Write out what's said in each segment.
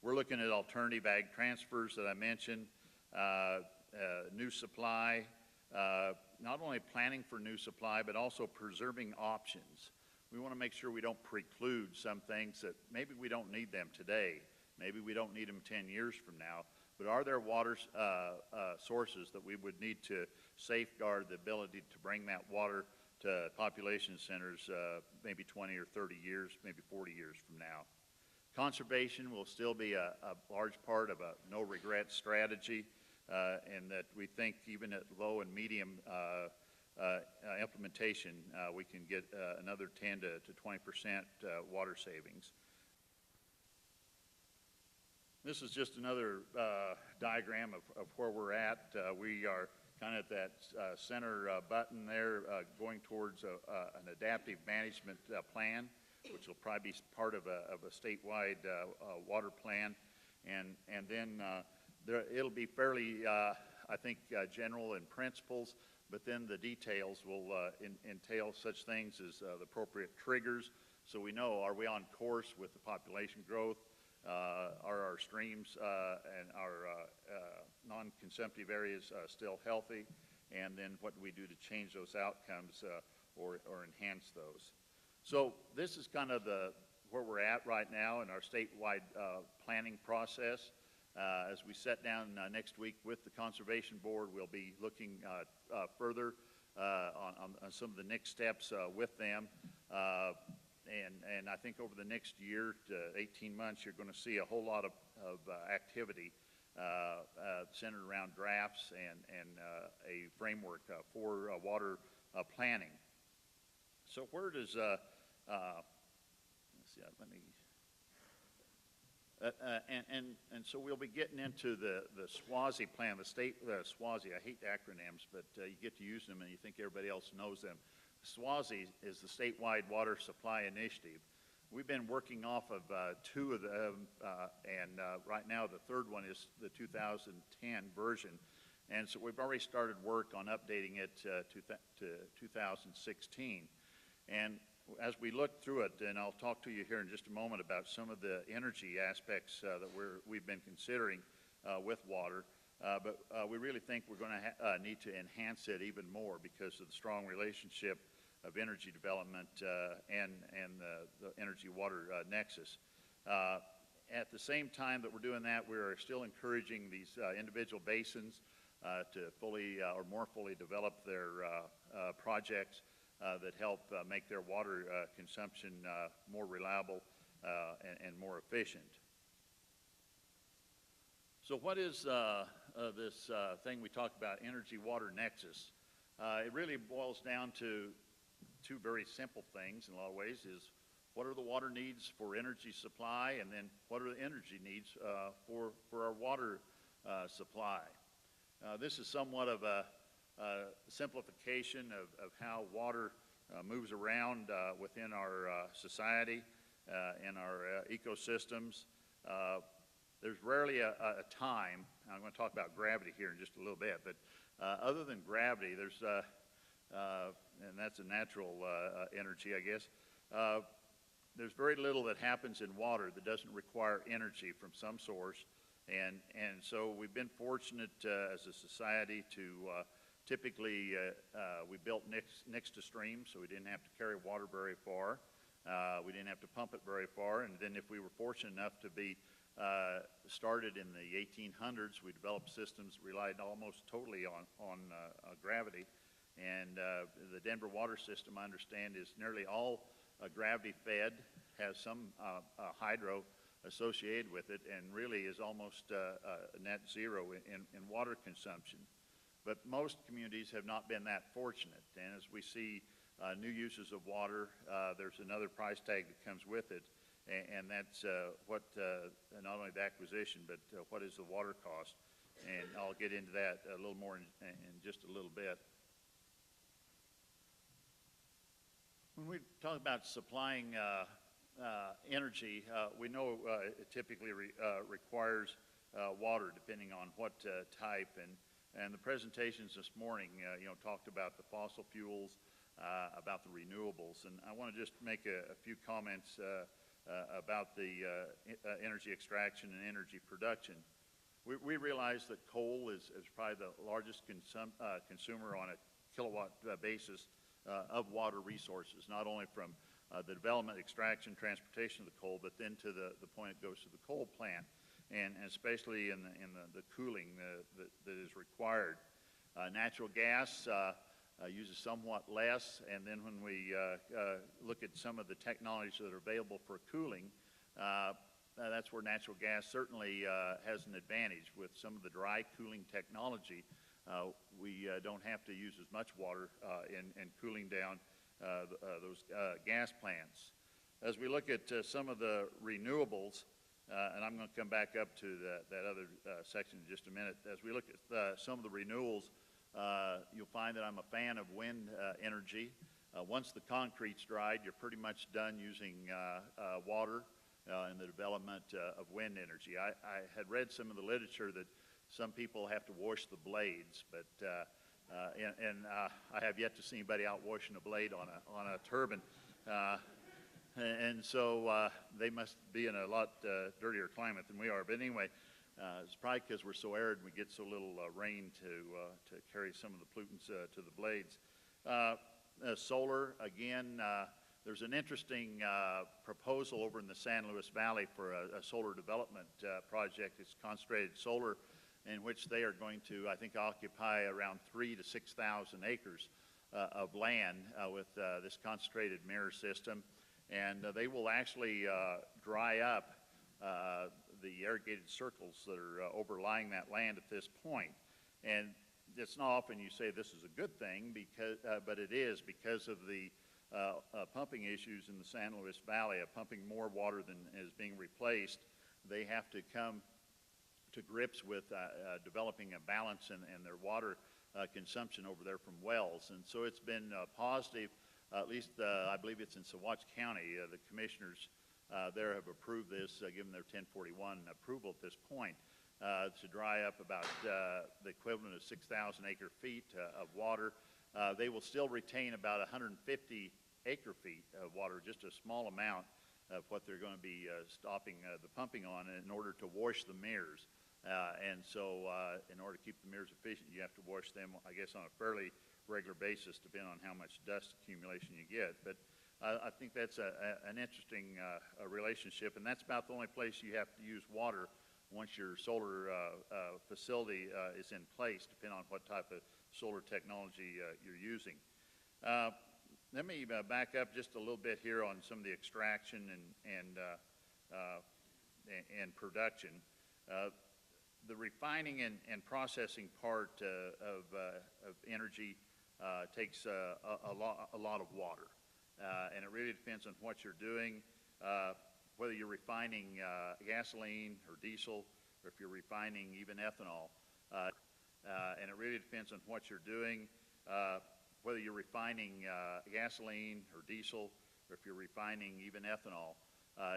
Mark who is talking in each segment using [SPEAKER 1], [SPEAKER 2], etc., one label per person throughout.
[SPEAKER 1] We're looking at alternative ag transfers that I mentioned, new supply, not only planning for new supply, but also preserving options. We want to make sure we don't preclude some things that maybe we don't need them today. Maybe we don't need them 10 years from now. But are there water sources that we would need to safeguard the ability to bring that water to population centers maybe 20 or 30 years, maybe 40 years from now? Conservation will still be a large part of a no-regret strategy, and that we think even at low and medium implementation, we can get another 10 to 20% water savings. This is just another diagram of where we're at. We are kind of at that center button there, going towards an adaptive management plan, which will probably be part of a statewide water plan, and then it'll be fairly, I think, general in principles, but then the details will entail such things as the appropriate triggers, so we know, are we on course with the population growth? Are our streams and our non-consumptive areas still healthy? And then what do we do to change those outcomes or enhance those? So this is kind of where we're at right now in our statewide planning process. As we sit down next week with the Conservation Board, we'll be looking further on some of the next steps with them. And I think over the next year to 18 months, you're going to see a whole lot of activity centered around drafts and a framework for water planning. So where does, let's see, let me, and so we'll be getting into the SWASI plan, the state, SWASI, I hate acronyms, but you get to use them and you think everybody else knows them. SWASI is the Statewide Water Supply Initiative. We've been working off of two of them, and right now the third one is the 2010 version. And so we've already started work on updating it to 2016. And as we look through it, and I'll talk to you here in just a moment about some of the energy aspects that we've been considering with water, but we really think we're going to need to enhance it even more because of the strong relationship of energy development and the energy-water nexus. At the same time that we're doing that, we are still encouraging these individual basins to fully or more fully develop their projects that help make their water consumption more reliable and more efficient. So what is this thing we talk about, energy-water nexus? It really boils down to two very simple things in a lot of ways, is what are the water needs for energy supply, and then what are the energy needs for our water supply. This is somewhat of a simplification of how water moves around within our society and our ecosystems. There's rarely a time, I'm going to talk about gravity here in just a little bit, but other than gravity, there's, and that's a natural energy, I guess, there's very little that happens in water that doesn't require energy from some source. And so we've been fortunate as a society to typically, we built next to streams, so we didn't have to carry water very far. We didn't have to pump it very far. And then if we were fortunate enough to be started in the 1800s, we developed systems that relied almost totally on gravity. And the Denver water system, I understand, is nearly all gravity fed, has some hydro associated with it, and really is almost net zero in water consumption. But most communities have not been that fortunate, and as we see new uses of water, there's another price tag that comes with it, and that's what not only the acquisition, but what is the water cost, and I'll get into that a little more in just a little bit. When we talk about supplying energy, we know it typically requires water, depending on what type. And the presentations this morning, talked about the fossil fuels, about the renewables. And I want to just make a few comments about the energy extraction and energy production. We realize that coal is probably the largest consumer on a kilowatt basis of water resources, not only from the development, extraction, transportation of the coal, but then to the point it goes to the coal plant, and especially in the cooling that is required. Natural gas uses somewhat less, and then when we look at some of the technologies that are available for cooling, that's where natural gas certainly has an advantage. With some of the dry cooling technology, we don't have to use as much water in cooling down those gas plants. As we look at some of the renewables, and I'm going to come back up to that other section in just a minute. As we look at some of the renewals, you'll find that I'm a fan of wind energy. Once the concrete's dried, you're pretty much done using water in the development of wind energy. I had read some of the literature that some people have to wash the blades, but I have yet to see anybody out washing a blade on a turbine. And so they must be in a lot dirtier climate than we are. But anyway, it's probably because we're so arid and we get so little rain to carry some of the pollutants to the blades. Solar, again, there's an interesting proposal over in the San Luis Valley for a solar development project. It's concentrated solar, in which they are going to, I think, occupy around 3,000 to 6,000 acres of land with this concentrated mirror system. And they will actually dry up the irrigated circles that are overlying that land at this point. And it's not often you say this is a good thing, but it is because of the pumping issues in the San Luis Valley, of pumping more water than is being replaced. They have to come to grips with developing a balance in their water consumption over there from wells. And so it's been positive. At least I believe it's in Saguache County. The commissioners there have approved this, given their 1041 approval at this point, to dry up about the equivalent of 6,000 acre feet of water. They will still retain about 150 acre feet of water, just a small amount of what they're going to be stopping the pumping on in order to wash the mirrors. And so in order to keep the mirrors efficient, you have to wash them, I guess, on a fairly regular basis, depending on how much dust accumulation you get. But I think that's an interesting relationship, and that's about the only place you have to use water once your solar facility is in place, depending on what type of solar technology you're using. Let me back up just a little bit here on some of the extraction and production. The refining and processing part of energy takes a lot of water, and it really depends on what you're doing, whether you're refining gasoline or diesel, or if you're refining even ethanol. And it really depends on what you're doing, whether you're refining gasoline or diesel, or if you're refining even ethanol.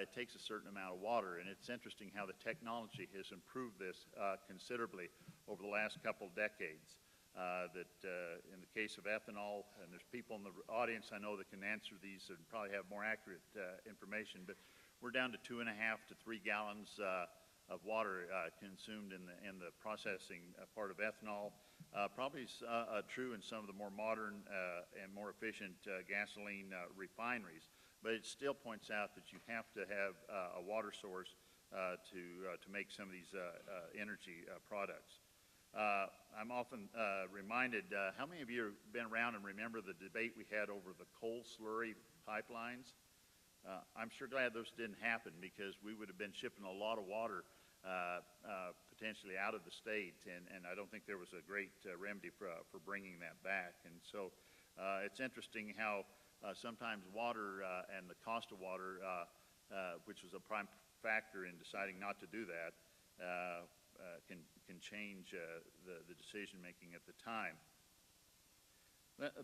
[SPEAKER 1] It takes a certain amount of water, and it's interesting how the technology has improved this considerably over the last couple of decades. In the case of ethanol, and there's people in the audience I know that can answer these and probably have more accurate information, but we're down to 2.5 to 3 gallons of water consumed in the processing part of ethanol. Probably true in some of the more modern and more efficient gasoline refineries. But it still points out that you have to have a water source to make some of these energy products. I'm often reminded, how many of you have been around and remember the debate we had over the coal slurry pipelines? I'm sure glad those didn't happen, because we would have been shipping a lot of water potentially out of the state, and I don't think there was a great remedy for bringing that back. And so it's interesting how sometimes water and the cost of water, which was a prime factor in deciding not to do that, can change the decision making at the time.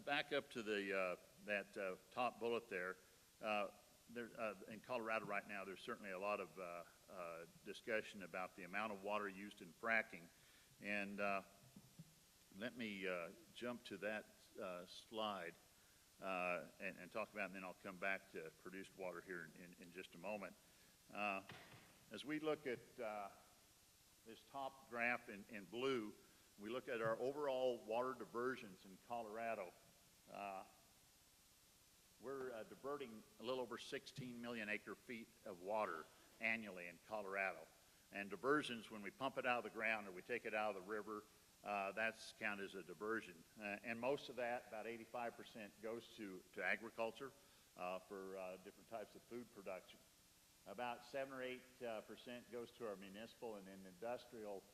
[SPEAKER 1] Back up to that top bullet there. In Colorado right now, there's certainly a lot of discussion about the amount of water used in fracking, and let me jump to that slide. and talk about, and then I'll come back to produced water here in just a moment. As we look at this top graph in blue, we look at our overall water diversions in Colorado. We're diverting a little over 16 million acre feet of water annually in Colorado. And diversions, when we pump it out of the ground or we take it out of the river, that's counted as a diversion. And most of that, about 85%, goes to agriculture for different types of food production. About 7 or 8% goes to our municipal and then industrial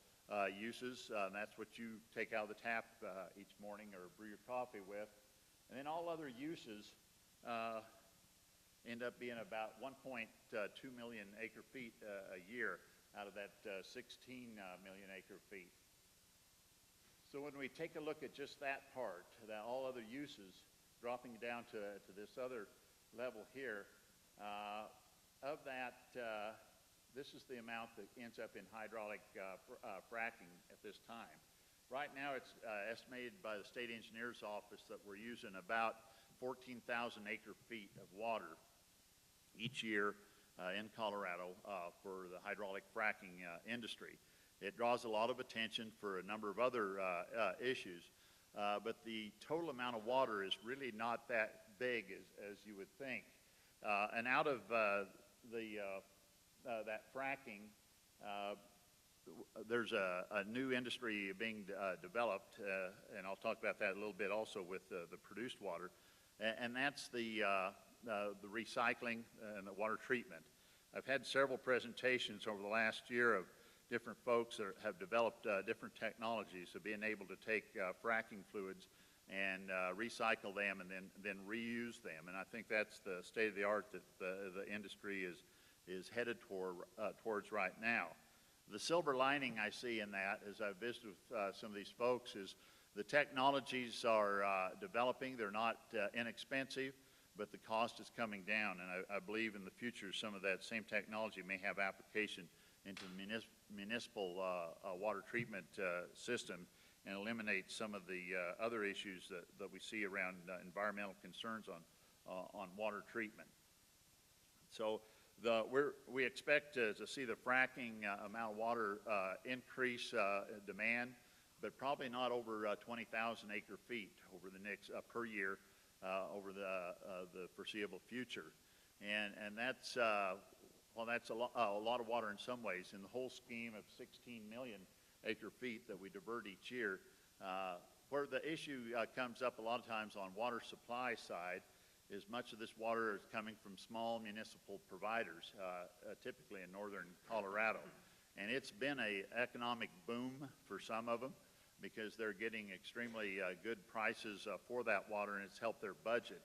[SPEAKER 1] uses. And that's what you take out of the tap each morning or brew your coffee with. And then all other uses end up being about 1.2 million acre feet a year out of that 16 million acre feet. So when we take a look at just that part, that all other uses, dropping down to this other level here, of that, this is the amount that ends up in hydraulic fracking at this time. Right now it's estimated by the state engineer's office that we're using about 14,000 acre feet of water each year in Colorado for the hydraulic fracking industry. It draws a lot of attention for a number of other issues, but the total amount of water is really not that big as you would think. And out of that fracking, there's a new industry being developed, and I'll talk about that a little bit also with the produced water, and that's the recycling and the water treatment. I've had several presentations over the last year of different folks that have developed different technologies of being able to take fracking fluids and recycle them and then reuse them. And I think that's the state of the art that the industry is headed towards right now. The silver lining I see in that, as I've visited with some of these folks, is the technologies are developing. They're not inexpensive, but the cost is coming down. And I believe in the future some of that same technology may have application into the municipal water treatment system and eliminate some of the other issues that we see around environmental concerns on water treatment. So we expect to see the fracking amount of water increase demand, but probably not over 20,000 acre feet over the next per year over the foreseeable future, and that's well, that's a lot of water in some ways. In the whole scheme of 16 million acre feet that we divert each year, where the issue comes up a lot of times on water supply side is much of this water is coming from small municipal providers, typically in northern Colorado. And it's been an economic boom for some of them because they're getting extremely good prices for that water, and it's helped their budget.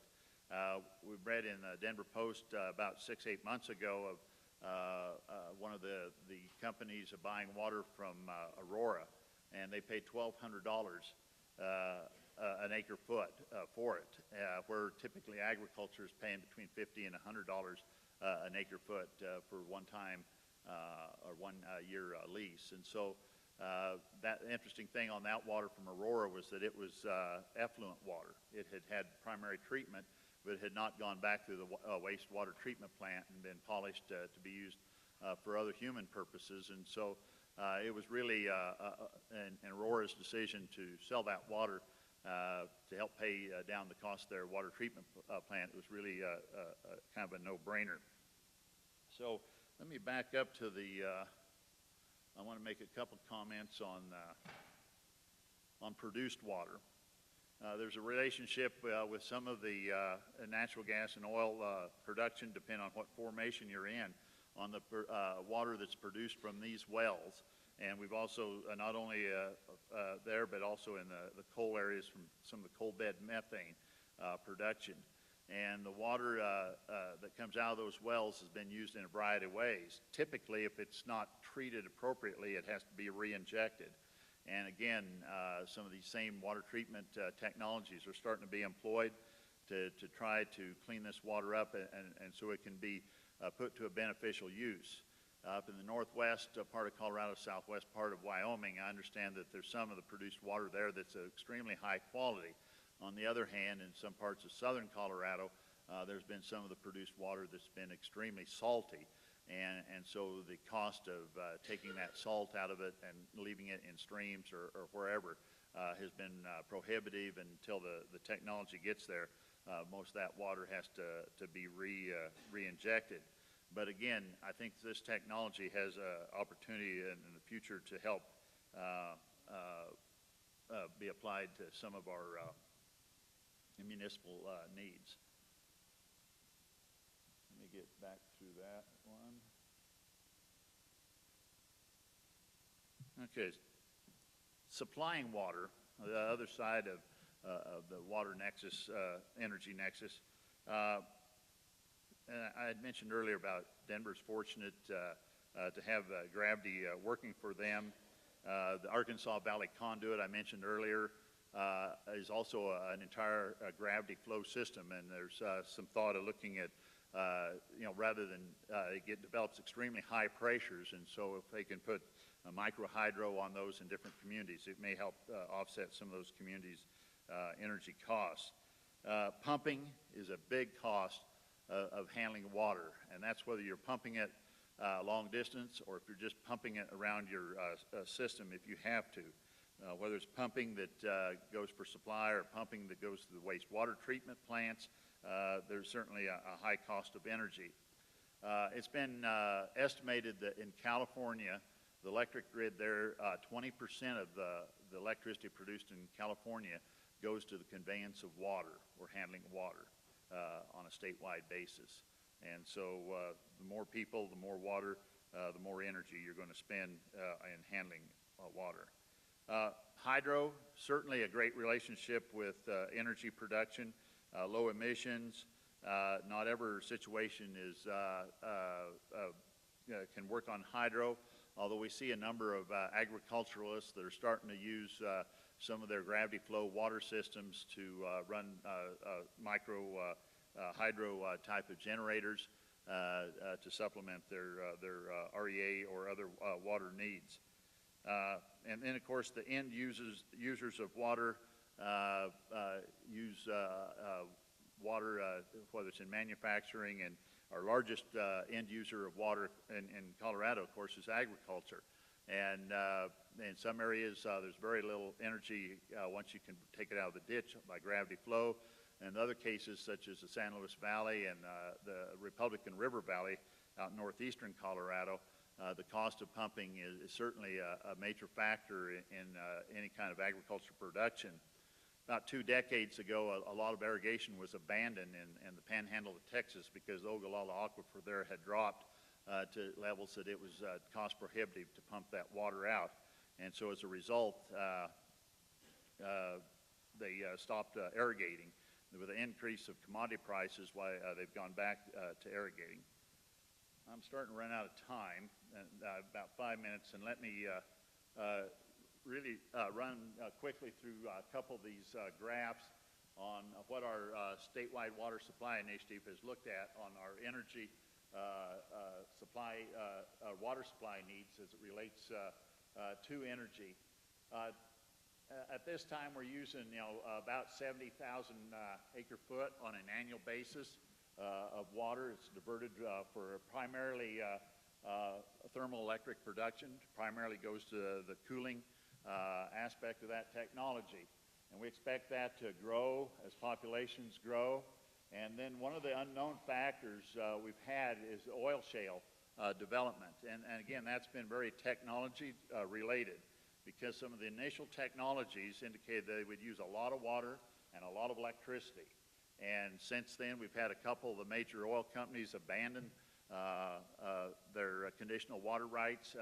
[SPEAKER 1] We read in the Denver Post about 6-8 months ago of one of the companies buying water from Aurora, and they paid $1,200 an acre foot for it, where typically agriculture is paying between $50 and $100 an acre foot for one-time or one-year lease. And so that interesting thing on that water from Aurora was that it was effluent water. It had primary treatment, but it had not gone back through the wastewater treatment plant and been polished to be used for other human purposes. And so it was really Aurora's decision to sell that water to help pay down the cost of their water treatment plant. It was really kind of a no-brainer. So let me back up to I want to make a couple comments on produced water. There's a relationship with some of the natural gas and oil production, depending on what formation you're in, on the water that's produced from these wells. And we've also, not only there, but also in the coal areas from some of the coal bed methane production. And the water that comes out of those wells has been used in a variety of ways. Typically, if it's not treated appropriately, it has to be re-injected. And again, some of these same water treatment technologies are starting to be employed to try to clean this water up and so it can be put to a beneficial use. Up in the northwest part of Colorado, southwest part of Wyoming, I understand that there's some of the produced water there that's extremely high quality. On the other hand, in some parts of southern Colorado, there's been some of the produced water that's been extremely salty. And so the cost of taking that salt out of it and leaving it in streams or wherever has been prohibitive until the technology gets there. Most of that water has to be re-injected. But again, I think this technology has an opportunity in the future to help be applied to some of our municipal needs. Let me get back to that one. Okay, supplying water, the other side of the water nexus, energy nexus. And I had mentioned earlier about Denver's fortunate to have gravity working for them. The Arkansas Valley Conduit I mentioned earlier is also an entire gravity flow system, and there's some thought of looking at, rather than it develops extremely high pressures, and so if they can put a micro hydro on those in different communities, it may help offset some of those communities' energy costs. Pumping is a big cost of handling water, and that's whether you're pumping it long distance or if you're just pumping it around your system if you have to. Whether it's pumping that goes for supply or pumping that goes to the wastewater treatment plants, there's certainly a high cost of energy. It's been estimated that in California, the electric grid there, 20% of the electricity produced in California goes to the conveyance of water or handling water on a statewide basis. And so the more people, the more water, the more energy you're going to spend in handling water. Hydro, certainly a great relationship with energy production, low emissions. Not every situation is can work on hydro, although we see a number of agriculturalists that are starting to use some of their gravity flow water systems to run micro hydro type of generators to supplement their REA or other water needs. And then, of course, the end users of water use water, whether it's in manufacturing, and our largest end user of water in Colorado, of course, is agriculture. And in some areas, there's very little energy once you can take it out of the ditch by gravity flow. And in other cases, such as the San Luis Valley and the Republican River Valley out in northeastern Colorado, the cost of pumping is certainly a major factor in any kind of agriculture production. About 2 decades ago, a lot of irrigation was abandoned in the panhandle of Texas because the Ogallala aquifer there had dropped to levels that it was cost prohibitive to pump that water out. And so as a result, they stopped irrigating. With the increase of commodity prices, why they've gone back to irrigating. I'm starting to run out of time, about 5 minutes, and let me really run quickly through a couple of these graphs on what our statewide water supply initiative has looked at on our energy supply, water supply needs as it relates to energy. At this time, we're using about 70,000 acre-foot on an annual basis of water. It's diverted for primarily thermoelectric production. Primarily goes to the cooling aspect of that technology, and we expect that to grow as populations grow. And then one of the unknown factors we've had is oil shale development, and again, that's been very technology related, because some of the initial technologies indicated they would use a lot of water and a lot of electricity. And since then, we've had a couple of the major oil companies abandon their conditional water rights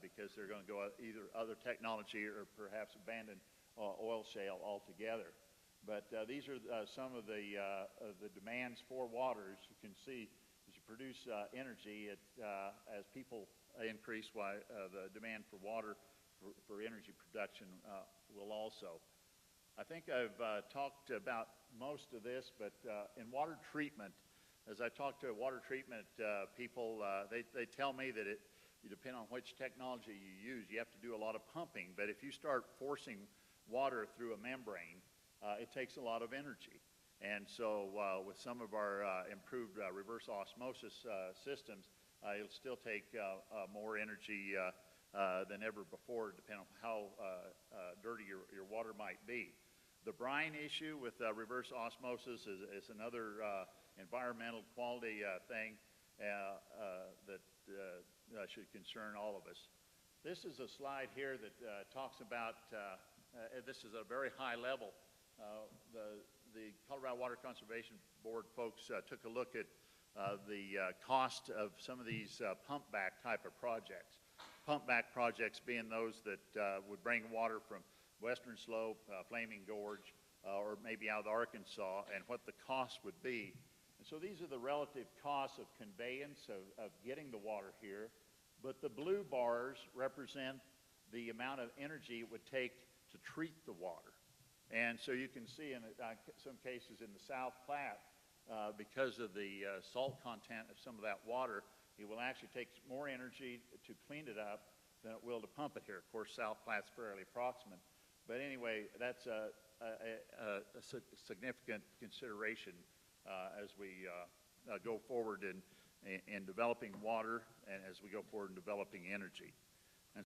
[SPEAKER 1] because they're going to go either other technology or perhaps abandon oil shale altogether. But these are some of the demands for water. As you can see, as you produce energy, as people increase, the demand for water for energy production will also. I think I've talked about most of this, but in water treatment, as I talk to water treatment people, they tell me that you depend on which technology you use. You have to do a lot of pumping, but if you start forcing water through a membrane, it takes a lot of energy. And so with some of our improved reverse osmosis systems, it'll still take more energy than ever before, depending on how dirty your water might be. The brine issue with reverse osmosis is another environmental quality thing that should concern all of us. This is a slide here that talks about, this is a very high level. The Colorado Water Conservation Board folks took a look at the cost of some of these pump back type of projects. Pump back projects being those that would bring water from Western Slope, Flaming Gorge, or maybe out of Arkansas, and what the cost would be. And so these are the relative costs of conveyance of getting the water here, but the blue bars represent the amount of energy it would take to treat the water. And so you can see in some cases in the South Platte, because of the salt content of some of that water, it will actually take more energy to clean it up than it will to pump it here. Of course, South Platte's fairly approximate. But anyway, that's a significant consideration as we go forward in developing water and as we go forward in developing energy.